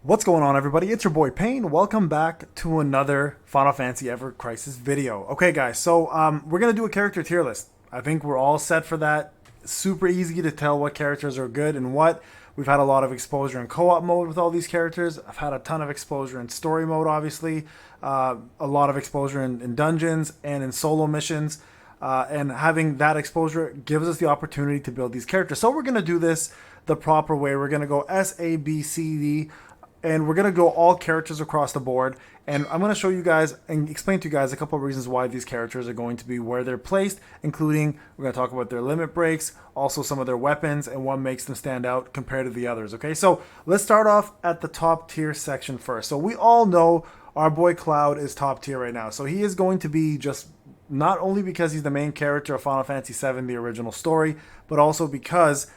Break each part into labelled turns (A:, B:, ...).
A: What's going on, everybody? It's your boy Payne. Welcome back to another Final Fantasy Evercrisis video. Okay, guys, so we're gonna do a character tier list. I think we're all set for that. Super easy to tell what characters are good and what. We've had a lot of exposure in co-op mode with all these characters. I've had a ton of exposure in story mode, obviously. A lot of exposure in dungeons and in solo missions. And having that exposure gives us the opportunity to build these characters. So we're gonna do this the proper way. We're gonna go S, A, B, C, D. And we're going to go all characters across the board. And I'm going to show you guys and explain to you guys a couple of reasons why these characters are going to be where they're placed, including we're going to talk about their limit breaks, also some of their weapons, and what makes them stand out compared to the others. Okay, so let's start off at the top tier section first. So we all know our boy Cloud is top tier right now. So he is going to be just not only because he's the main character of Final Fantasy VII, the original story, but also because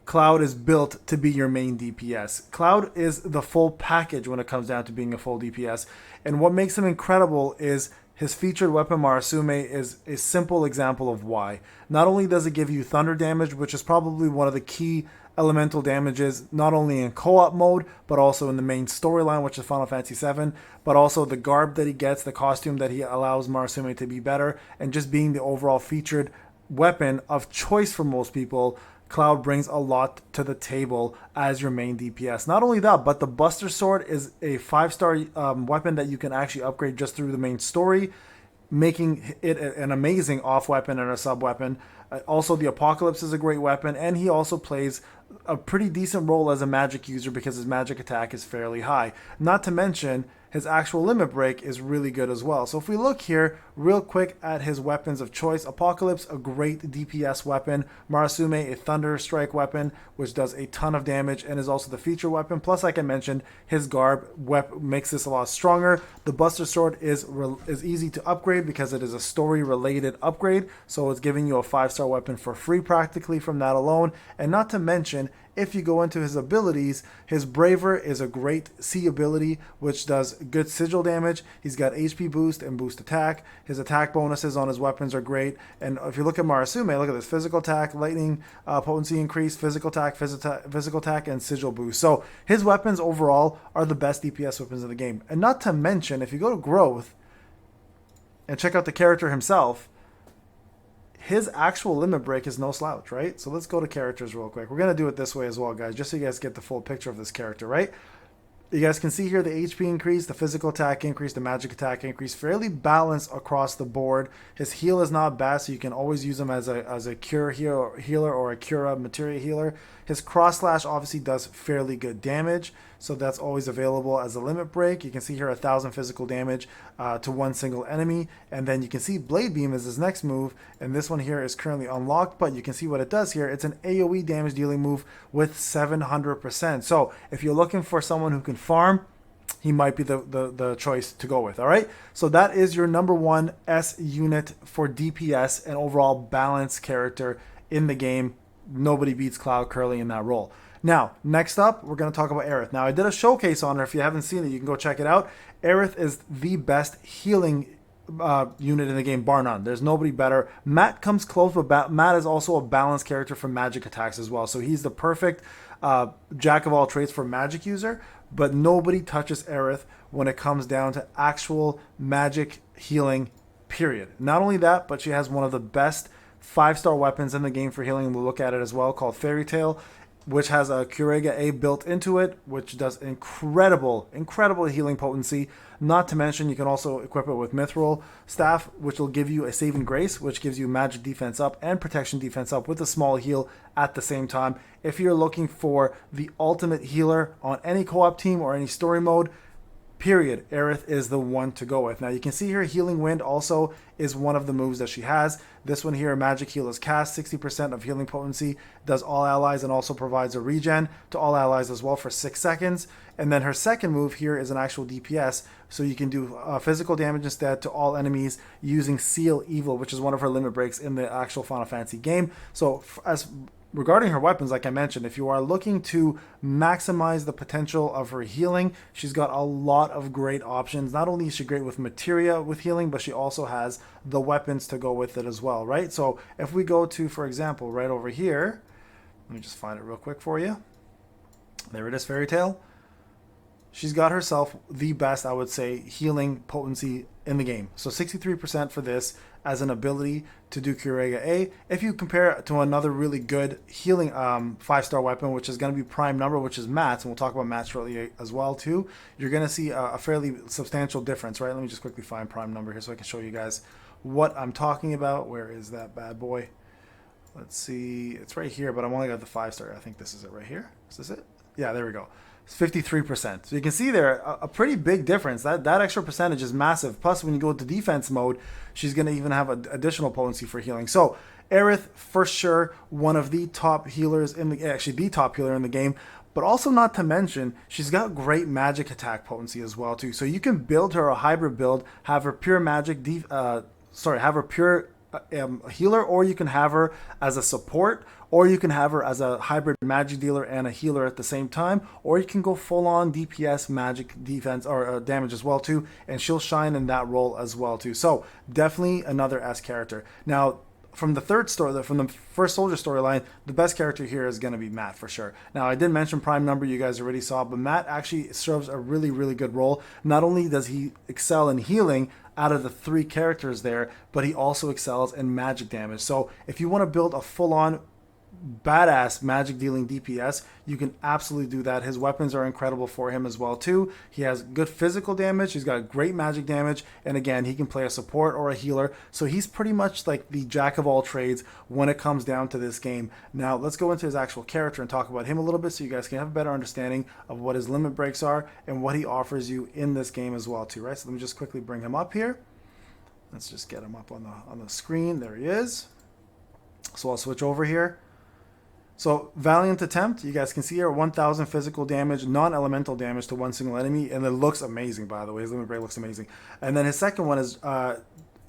A: Cloud is built to be your main DPS. Cloud is the full package when it comes down to being a full DPS. And what makes him incredible is his featured weapon Marasume is a simple example of why. Not only does it give you thunder damage, which is probably one of the key elemental damages, not only in co-op mode, but also in the main storyline, which is Final Fantasy VII, but also the garb that he gets, the costume that he allows Marasume to be better, and just being the overall featured weapon of choice for most people. Cloud brings a lot to the table as your main DPS. Not only that, but the Buster Sword is a 5-star weapon that you can actually upgrade just through the main story, making it an amazing off weapon and a sub weapon. Also, the Apocalypse is a great weapon, and he also plays a pretty decent role as a magic user because his magic attack is fairly high. Not to mention, his actual limit break is really good as well. So if we look here real quick at his weapons of choice, Apocalypse, a great DPS weapon. Marasume, a Thunder Strike weapon, which does a ton of damage and is also the feature weapon. Plus, like I mentioned, his garb makes this a lot stronger. The Buster Sword is easy to upgrade because it is a story-related upgrade. So it's giving you a 5-star weapon for free practically from that alone. And not to mention, if you go into his abilities, his Braver is a great C ability, which does good sigil damage. He's got HP boost and boost attack. His attack bonuses on his weapons are great. And if you look at Marasume, look at this: physical attack, lightning potency increase, physical attack, and sigil boost. So his weapons overall are the best DPS weapons in the game. And not to mention, if you go to growth and check out the character himself, his actual limit break is no slouch, right? So let's go to characters real quick. We're going to do it this way as well, guys, just so you guys get the full picture of this character, right? You guys can see here the HP increase, the physical attack increase, the magic attack increase, fairly balanced across the board. His heal is not bad, so you can always use him as a cure healer or a cura materia healer. His cross slash obviously does fairly good damage, so that's always available as a limit break. You can see here 1,000 physical damage to one single enemy, and then you can see Blade Beam is his next move, and this one here is currently unlocked, but you can see what it does here. It's an AoE damage dealing move with 700%. So if you're looking for someone who can farm, he might be the choice to go with. All right, so that is your number one S unit for DPS and overall balanced character in the game. Nobody beats Cloud Curly in that role. Now, next up, we're going to talk about Aerith. Now, I did a showcase on her. If you haven't seen it, you can go check it out. Aerith is the best healing unit in the game, bar none. There's nobody better. Matt comes close, but Matt is also a balanced character for magic attacks as well. So he's the perfect jack of all trades for magic user, but nobody touches Aerith when it comes down to actual magic healing, period. Not only that, but she has one of the best 5-star weapons in the game for healing. We'll look at it as well, called Fairytale, which has a Kurega A built into it, which does incredible healing potency. Not to mention, you can also equip it with Mithril Staff, which will give you a saving grace, which gives you magic defense up and protection defense up with a small heal at the same time. If you're looking for the ultimate healer on any co-op team or any story mode, period, Aerith is the one to go with. Now you can see here Healing Wind also is one of the moves that she has. This one here, Magic Heal, is cast, 60% of healing potency, does all allies, and also provides a regen to all allies as well for 6 seconds. And then her second move here is an actual DPS, so you can do physical damage instead to all enemies using Seal Evil, which is one of her limit breaks in the actual Final Fantasy game. So as regarding her weapons, like I mentioned, if you are looking to maximize the potential of her healing, she's got a lot of great options. Not only is she great with materia with healing, but she also has the weapons to go with it as well, right? So if we go to, for example, right over here, let me just find it real quick for you. There it is, Fairytale. she's got herself the best, I would say, healing potency in the game. So 63% for this as an ability to do Kurega A. If you compare it to another really good healing 5-star weapon, which is going to be Prime Number, which is Matt's, and we'll talk about Matt shortly as well too, you're going to see a fairly substantial difference, right? Let me just quickly find Prime Number here so I can show you guys what I'm talking about. Where is that bad boy? Let's see. It's right here, but I've only got the 5-star. I think this is it right here. Is this it? Yeah, there we go. It's 53%. So you can see there a pretty big difference. That extra percentage is massive. Plus, when you go into defense mode, she's going to even have additional potency for healing. So Aerith, for sure, one of the top healers in the, actually the top healer in the game. But also, not to mention, she's got great magic attack potency as well too. So you can build her a hybrid build, have her pure magic, have her pure healer, or you can have her as a support, or you can have her as a hybrid magic dealer and a healer at the same time, or you can go full on DPS magic defense or damage as well too, and she'll shine in that role as well too. So definitely another S character. Now from the first soldier storyline, the best character here is going to be Matt for sure. Now I did mention Prime Number, you guys already saw, but Matt actually serves a really, really good role. Not only does he excel in healing out of the 3 characters there, but he also excels in magic damage. So if you want to build a full-on badass magic dealing DPS, you can absolutely do that. His weapons are incredible for him as well too. He has good physical damage, he's got great magic damage, and again, he can play a support or a healer. So he's pretty much like the jack of all trades when it comes down to this game. Now let's go into his actual character and talk about him a little bit so you guys can have a better understanding of what his limit breaks are and what he offers you in this game as well too, right? So let me just quickly bring him up here. Let's just get him up on the screen. There he is. So I'll switch over here. So Valiant Attempt, you guys can see here, 1,000 physical damage, non-elemental damage to one single enemy, and it looks amazing, by the way. His limit break looks amazing. And then his second one is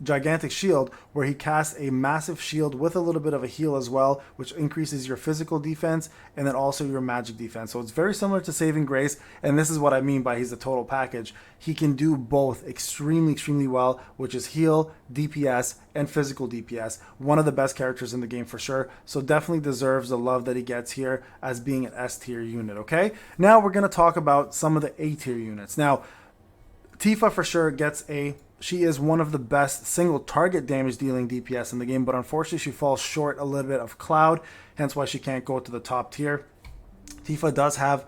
A: Gigantic Shield, where he casts a massive shield with a little bit of a heal as well, which increases your physical defense and then also your magic defense. So it's very similar to Saving Grace, and this is what I mean by he's a total package. He can do both extremely, extremely well, which is heal, DPS, and physical DPS. One of the best characters in the game for sure, so definitely deserves the love that he gets here as being an S tier unit, okay? Now we're going to talk about some of the A tier units. Now, Tifa for sure gets a... She is one of the best single target damage dealing DPS in the game, but unfortunately she falls short a little bit of Cloud, hence why she can't go to the top tier. Tifa does have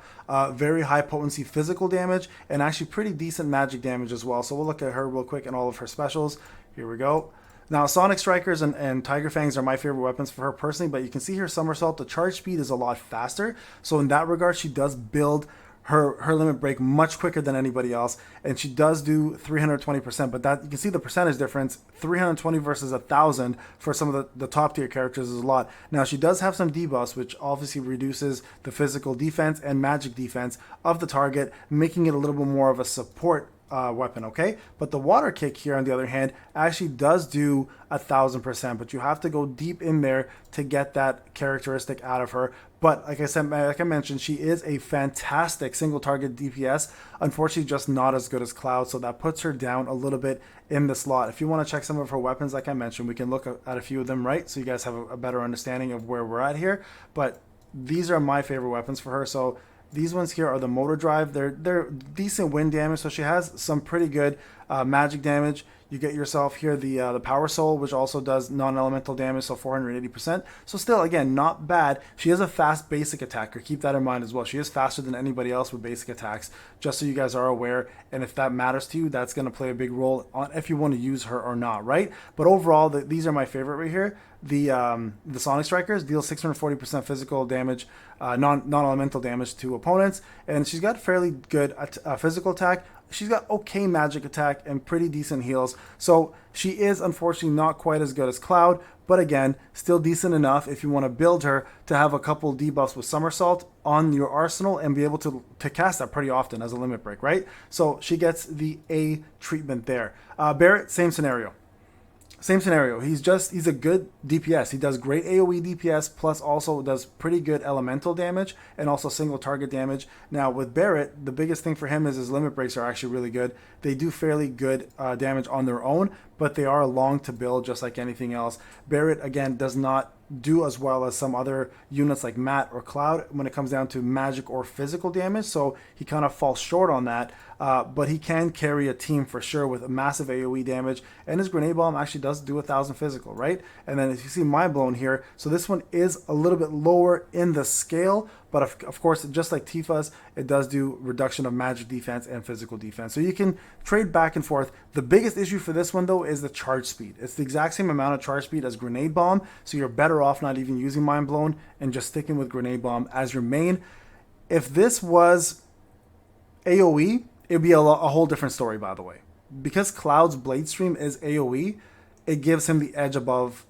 A: very high potency physical damage and actually pretty decent magic damage as well. So we'll look at her real quick and all of her specials. Here we go. Now, Sonic Strikers and Tiger Fangs are my favorite weapons for her personally, but you can see her Somersault, the charge speed is a lot faster. So in that regard, she does build her limit break much quicker than anybody else, and she does do 320%, but that you can see the percentage difference. 320 versus 1,000 for some of the top tier characters is a lot. Now she does have some debuffs, which obviously reduces the physical defense and magic defense of the target, making it a little bit more of a support weapon, okay? But the water kick here, on the other hand, actually does do 1,000%, but you have to go deep in there to get that characteristic out of her. But like I said, like I mentioned, she is a fantastic single target DPS. Unfortunately, just not as good as Cloud, so that puts her down a little bit in the slot. If you want to check some of her weapons, like I mentioned, we can look at a few of them, right? So you guys have a better understanding of where we're at here. But these are my favorite weapons for her. So these ones here are the motor drive. They're decent wind damage, so she has some pretty good magic damage. You get yourself here the Power Soul, which also does non-elemental damage, so 480%. So still, again, not bad. She is a fast basic attacker. Keep that in mind as well. She is faster than anybody else with basic attacks, just so you guys are aware. And if that matters to you, that's going to play a big role on if you want to use her or not, right? But overall, these are my favorite right here. The Sonic Strikers deal 640% physical damage, non-elemental damage to opponents, and she's got fairly good physical attack. She's got okay magic attack and pretty decent heals. So she is unfortunately not quite as good as Cloud, but again, still decent enough if you want to build her to have a couple debuffs with Somersault on your arsenal and be able to cast that pretty often as a limit break, right? So she gets the A treatment there. Barret, same scenario. Same scenario. He's a good DPS. He does great AoE DPS, plus also does pretty good elemental damage and also single target damage. Now with Barret, the biggest thing for him is his limit breaks are actually really good. They do fairly good damage on their own, but they are long to build just like anything else. Barret, again, does not do as well as some other units like Matt or Cloud when it comes down to magic or physical damage. So he kind of falls short on that. But he can carry a team for sure with a massive AoE damage. And his grenade bomb actually does do 1,000 physical, right? And then if you see Mind Blown here, so this one is a little bit lower in the scale. But of course, just like Tifa's, it does do reduction of magic defense and physical defense. So you can trade back and forth. The biggest issue for this one, though, is the charge speed. It's the exact same amount of charge speed as Grenade Bomb. So you're better off not even using Mind Blown and just sticking with Grenade Bomb as your main. If this was AoE, it would be a whole different story, by the way. Because Cloud's Blade Stream is AoE, it gives him the edge above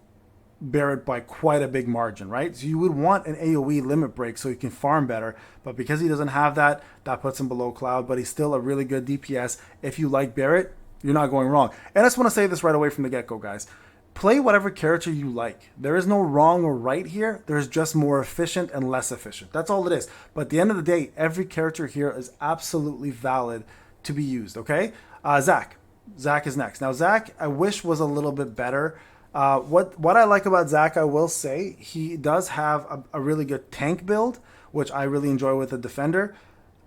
A: Barret by quite a big margin, right? So you would want an AoE limit break so he can farm better, but because he doesn't have that, that puts him below Cloud, but he's still a really good DPS. If you like Barret, you're not going wrong. And I just want to say this right away from the get-go, guys. Play whatever character you like. There is no wrong or right here. There's just more efficient and less efficient. That's all it is. But at the end of the day, every character here is absolutely valid to be used, okay? Zack. Zack is next. Now, Zack, I wish was a little bit better. What I like about Zack, I will say, he does have a really good tank build, which I really enjoy with the defender.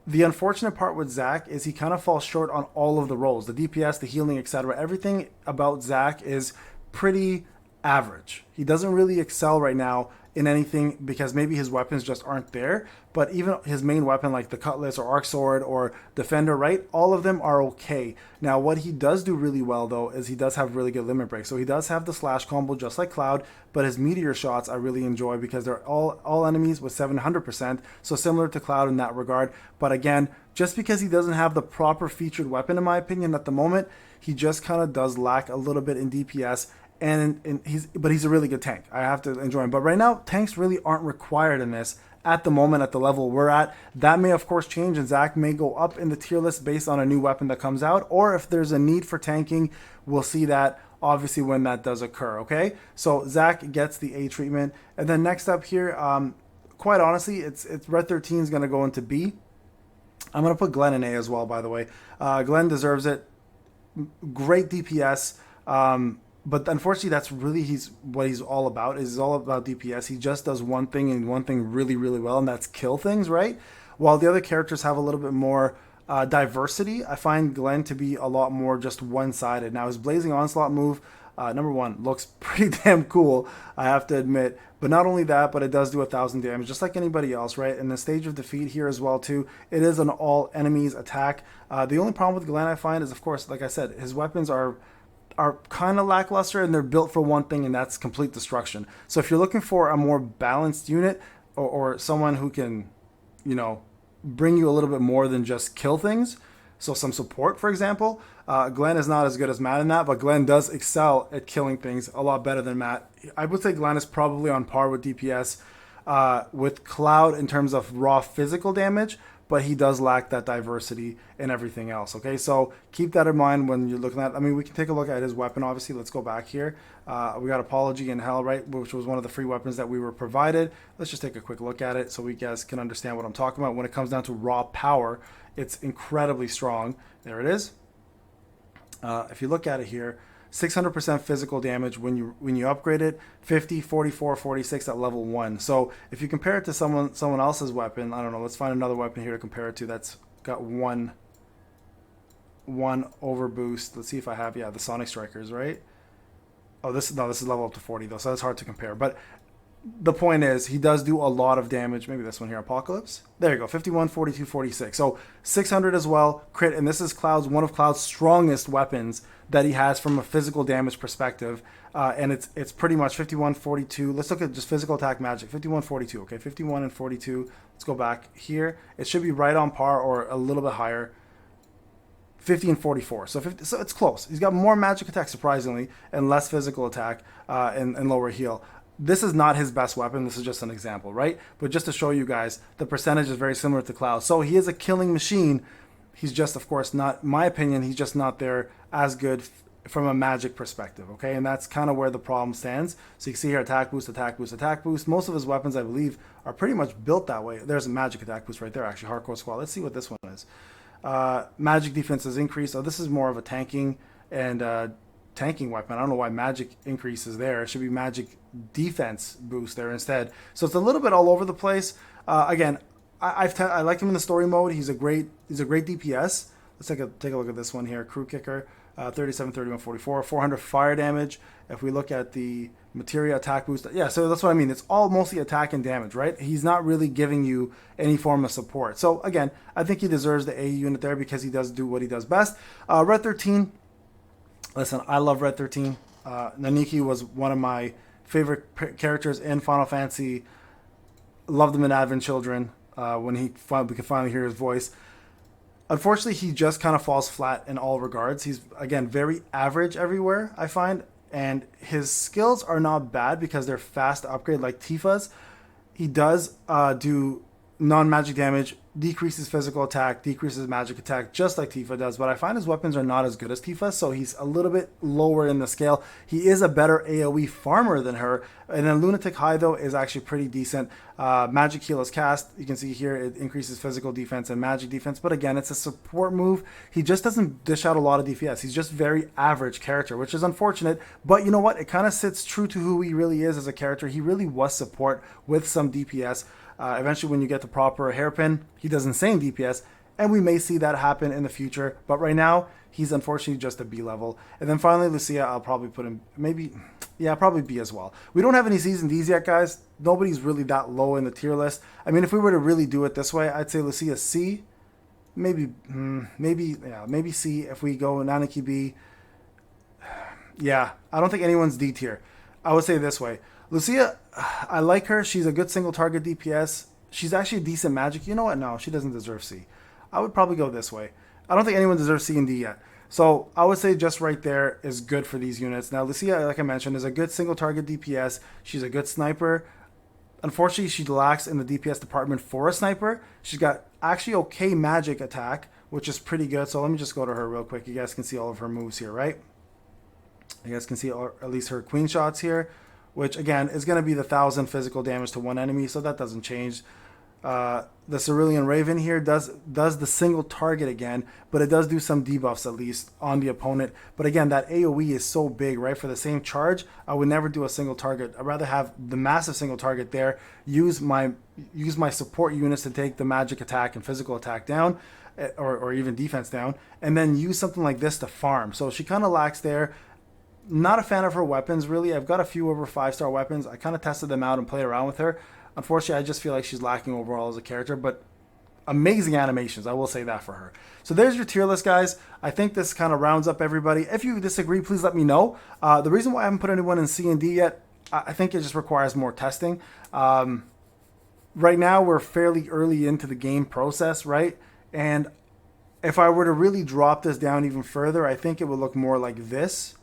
A: The unfortunate part with Zack is he kind of falls short on all of the roles, the DPS, the healing, etc. Everything about Zack is pretty average. He doesn't really excel right now in anything because maybe his weapons just aren't there, but even his main weapon like the Cutlass or Arc Sword or Defender, right? All of them are okay. Now what he does do really well though is he does have really good limit break. So he does have the slash combo just like Cloud, but his meteor shots I really enjoy because they're all enemies with 700%, so similar to Cloud in that regard. But again, just because he doesn't have the proper featured weapon in my opinion at the moment, he just kind of does lack a little bit in DPS. And he's a really good tank. I have to enjoy him. But right now, tanks really aren't required in this at the moment at the level we're at. That may, of course, change, and Zack may go up in the tier list based on a new weapon that comes out. Or if there's a need for tanking, we'll see that, obviously, when that does occur, okay? So Zack gets the A treatment. And then next up here, quite honestly, it's Red 13 is going to go into B. I'm going to put Glenn in A as well, by the way. Glenn deserves it. Great DPS. But unfortunately, that's really what he's all about. Is all about DPS. He just does one thing and one thing really, really well, and that's kill things, right? While the other characters have a little bit more diversity, I find Glenn to be a lot more just one-sided. Now, his Blazing Onslaught move, number one, looks pretty damn cool, I have to admit. But not only that, but it does do 1,000 damage, just like anybody else, right? And the stage of defeat here as well, too. It is an all enemies attack. The only problem with Glenn, I find, is, of course, like I said, his weapons are kind of lackluster and they're built for one thing, and that's complete destruction. So if you're looking for a more balanced unit or someone who can, you know, bring you a little bit more than just kill things, so some support, for example, Glenn is not as good as Matt in that, but Glenn does excel at killing things a lot better than Matt. I would say Glenn is probably on par with DPS with Cloud in terms of raw physical damage, but he does lack that diversity and everything else, okay? So keep that in mind when you're looking at, I mean, we can take a look at his weapon, obviously. Let's go back here. We got Apology and Hell, right, which was one of the free weapons that we were provided. Let's just take a quick look at it so we guys can understand what I'm talking about. When it comes down to raw power, it's incredibly strong. There it is. If you look at it here, 600% physical damage when you upgrade it, 50, 44, 46 at level 1. So if you compare it to someone else's weapon, I don't know, let's find another weapon here to compare it to that's got one overboost. Let's see if I have, yeah, the Sonic Strikers, right? Oh, this is level up to 40 though, so that's hard to compare. But the point is, he does do a lot of damage. Maybe this one here, Apocalypse. There you go, 51, 42, 46. So 600 as well, crit, and this is one of Cloud's strongest weapons that he has from a physical damage perspective. And it's pretty much 51, 42. Let's look at just physical attack magic, 51, 42. Okay, 51 and 42. Let's go back here. It should be right on par or a little bit higher. 50 and 44. So it's close. He's got more magic attack, surprisingly, and less physical attack and lower heal. This is not his best weapon. This is just an example, right? But just to show you guys, the percentage is very similar to Cloud. So he is a killing machine. He's just, of course, not, in my opinion, he's just not there as good from a magic perspective, okay? And that's kind of where the problem stands. So you can see here, attack boost, attack boost, attack boost. Most of his weapons, I believe, are pretty much built that way. There's a magic attack boost right there, actually, Hardcore Squad. Let's see what this one is. Magic defense is increased. So this is more of a tanking and tanking weapon. I don't know why magic increases there. It should be magic defense boost there instead. So it's a little bit all over the place. Again, I like him in the story mode. He's a great DPS. Let's take a look at this one here. Crew kicker, 37, 31, 44, 400 fire damage. If we look at the materia attack boost, yeah, so that's what I mean. It's all mostly attack and damage, right? He's not really giving you any form of support. So again, I think he deserves the A unit there because he does do what he does best. Red 13, listen, I love Red 13. Naniki was one of my favorite characters in Final Fantasy. Loved him in Advent Children when we could finally hear his voice. Unfortunately, he just kind of falls flat in all regards. He's, again, very average everywhere, I find. And his skills are not bad because they're fast to upgrade like Tifa's. He does do non-magic damage, decreases physical attack, decreases magic attack, just like Tifa does. But I find his weapons are not as good as Tifa, so he's a little bit lower in the scale. He is a better AoE farmer than her. And then Lunatic High, though, is actually pretty decent. Magic Heal is cast. You can see here it increases physical defense and magic defense. But again, it's a support move. He just doesn't dish out a lot of DPS. He's just very average character, which is unfortunate. But you know what? It kind of sits true to who he really is as a character. He really was support with some DPS. Eventually, when you get the proper hairpin, he does insane DPS, and we may see that happen in the future. But right now, he's unfortunately just a B level. And then finally, Lucia, I'll probably put him probably B as well. We don't have any Season Ds yet, guys. Nobody's really that low in the tier list. I mean, if we were to really do it this way, I'd say Lucia C, maybe C. If we go Naniki B, yeah, I don't think anyone's D tier. I would say this way. Lucia, I like her. She's a good single target DPS. She's actually decent magic. You know what? No, she doesn't deserve C. I would probably go this way. I don't think anyone deserves C and D yet. So I would say just right there is good for these units. Now, Lucia, like I mentioned, is a good single target DPS. She's a good sniper. Unfortunately, she lacks in the DPS department for a sniper. She's got actually okay magic attack, which is pretty good. So let me just go to her real quick. You guys can see all of her moves here, right? You guys can see at least her queen shots here, which again is going to be the 1,000 physical damage to one enemy, so that doesn't change. The Cerulean Raven here does the single target again, but it does do some debuffs at least on the opponent. But again, that AoE is so big, right? For the same charge, I would never do a single target. I'd rather have the massive single target there, use my support units to take the magic attack and physical attack down, or even defense down, and then use something like this to farm. So she kind of lacks there. Not a fan of her weapons, really. I've got a few of her 5-star weapons. I kind of tested them out and played around with her. Unfortunately, I just feel like she's lacking overall as a character, but amazing animations, I will say that for her. So there's your tier list, guys. I think this kind of rounds up everybody. If you disagree, please let me know. The reason why I haven't put anyone in C and D yet, I think it just requires more testing. Right now, we're fairly early into the game process, right? And if I were to really drop this down even further, I think it would look more like this.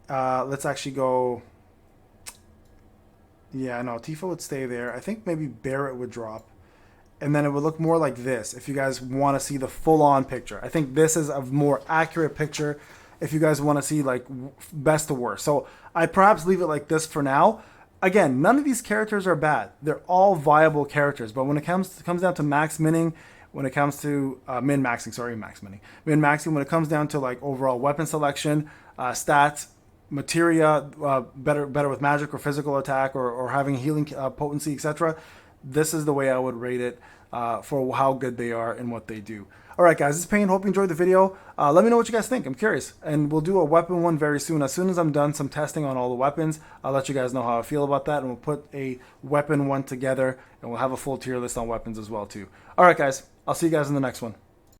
A: Let's actually go. Yeah, no, Tifa would stay there. I think maybe Barret would drop. And then it would look more like this if you guys want to see the full-on picture. I think this is a more accurate picture if you guys want to see like best to worst. So I'd perhaps leave it like this for now. Again, none of these characters are bad. They're all viable characters. But when it comes down to max minning, when it comes to min-maxing, when it comes down to like overall weapon selection, stats, materia, better with magic or physical attack or having healing potency, etc. This is the way I would rate it for how good they are and what they do. All right, guys, this is Payne. Hope you enjoyed the video. Let me know what you guys think. I'm curious. And we'll do a weapon one very soon. As soon as I'm done some testing on all the weapons, I'll let you guys know how I feel about that. And we'll put a weapon one together. And we'll have a full tier list on weapons as well, too. All right, guys. I'll see you guys in the next one.